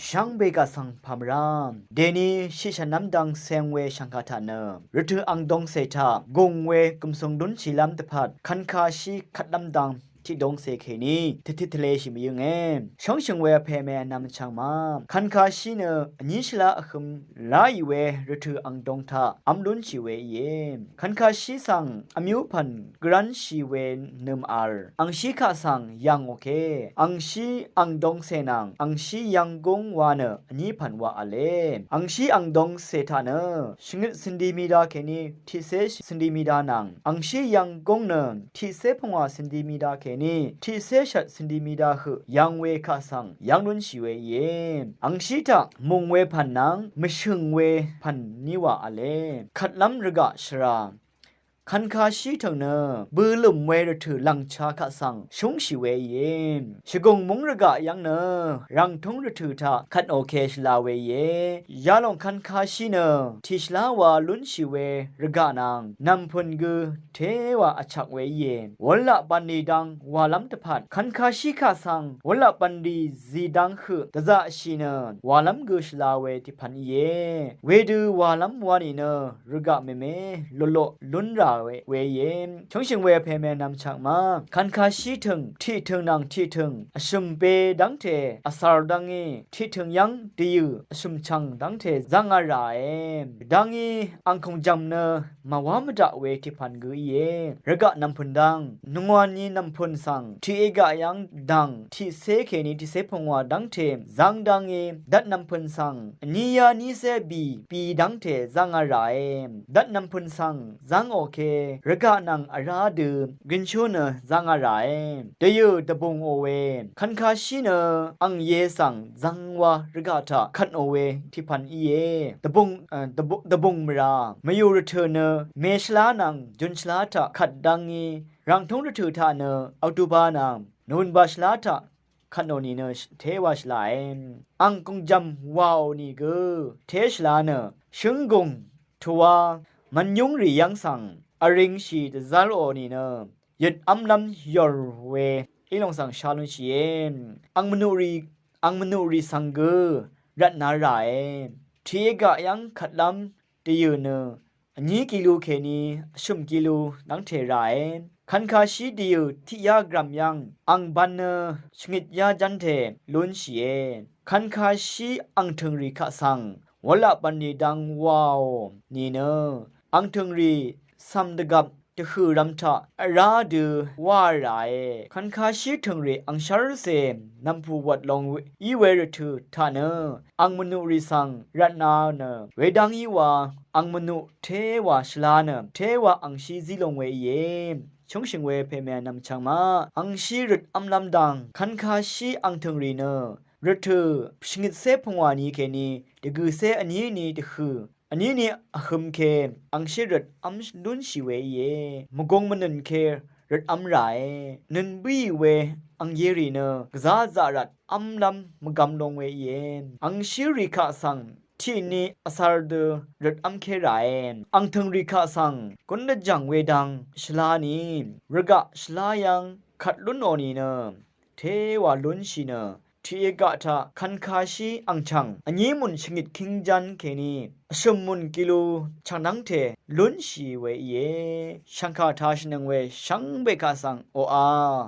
ช่างเบกาสังพามรามเดนีชิชน้ำดังเซงเวชังคาทาเนรถืออังดงเซทากงเวกุมทรงดุนชิลำตะพัดคันคาชีขัดลำดังที่ดงเซเคนีทิทะเลชิมยังเงช่องเชงเวเพแมนำช่างมาคันคาชีเนนิชลาคุมลายเวรถืออังดงทาอัมดุนชิเวเยคันคาชีสังอมิวพันกรันชิเวเนมอาร์อังชิคาสังยังโอเคอังชีอังดงเซนังอังชียังกงวาเนนี้พันวาอเลอังชีอังดงเซทาเนชงสินดีมีดาเคนีทิเซสินดีมีดานังอังชียังกงเนทิเซพงวาสินดีมีดาเคนีทิเซชัดสินดีมีดาคือยังเวคาสังยังนุนชิเวเยอังชีตามุงเวพันนังมชึงเวพันนิวาอเลขัดล้ำระกะชราคันคาชีทงเนบือลุ่มเวรถือลังชาคาสังชงชิเวเยชกงมงระกะยังเนรังทงรถือทาคันโอเคชลาเวเยยาลงคันคาชีเนทิชลาวาลุนชิเวระกะนางนำพนกือเทวาอชักเวเยวละบันดีดังวาลัมตะพัดคันคาชีคาสังวละบันดีซีดังคือตะจะชีเนวาลัมกือชลาเวติพันเยเวดูวาลัมวานีเนระกะเมโลโลลุนราเวเยมชงชิงเวเพแมนำชักมาคันคาชีถึงที่ถึงนางที่ถึงอชุมเปดังเทอสารดังเอที่ถึงยังดีอยู่อชุมชังดังเทจังอะไรดังเออังคงจำเนมาวามดะเวที่พันกุยเยระกะนำพุนดังนงวานีนำพุนสังที่เอกะยังดังที่เซเคนีที่เซพงวาดังเทจังดังเอดัดนำพุนสังนิยานิเซบีปีดังเทจังอะไรดัดนำพุนสังจังโอเคระกะนังอาราดูกินชูเนจังอะไรเดยูตะบงโอเวคันคาชีเนอังเยสังจังวาระกะทะคันโอเวที่พันอีเยตะบงมรามายูรเทเนเมชลานังจุนชลาทะขัดดังงีรังทงรถือทาเนอัตุบานังนูนบาชลาทะคันโอนีเนเทวาชลายอังกงจำวาวนี่เกเทชลาเนชงกงทัวมันยุงรียังสังอริงชีตซาโลนีเนยึดอัมลัมยอร์เวอีลงสังชาลุนเชียนอังมนุรีสังเกรัตนารายทีกะยังขัดลัมตียืนอันนี้กิโลเคนีชุมกิโลนังเทรายคันคาชีดิวที่ยากรัมยังอังบันชงิดยาจันเทลุนเชียคันคาชีอังถึงรีคาสังวละบันนีดังวาวนี่เนอังถึงรีซัมดกับจะคือรำทะราดูว่าไรคันคาชีถึงรีอังชาร์เซมนำผู้วัดลงอีเวรทูทาเนอังมนุริสังรัตนาเนเวดังอีวาอังมนุเทวาชลาเนเทวาอังชีซิลงเวเยชงชิงเวเพแมนำชังมาอังชีรุดอัมลำดังคันคาชีอังถึงรีเนรถือชงิดเซพงวานีเคนีเดกูเซอันนี้นี่เดคืออันนี้นี่อหึมเคอังชิรดอัมดุนชิเวเยมกงมันนันเครดอัมไรนันบีเวอังเยรีเนกซาซารัดอัมลัมมกำลงเวเยอังชิริคาสังที่นี่อาซาร์ดรดอัมเคไรอังทึงริคาสังกุนดจังเวดังชลานีรกะชลายังขัดลุนโอนีเนเทวาลุนชิเนที่เอกะทะคันคาชีอังชังอันนี้มุนชงิดคิงจันเคนีชมมุนกิโลชังนังเทลุนชีเวเยชังคาทาชนังเวชังเบกาสังโออา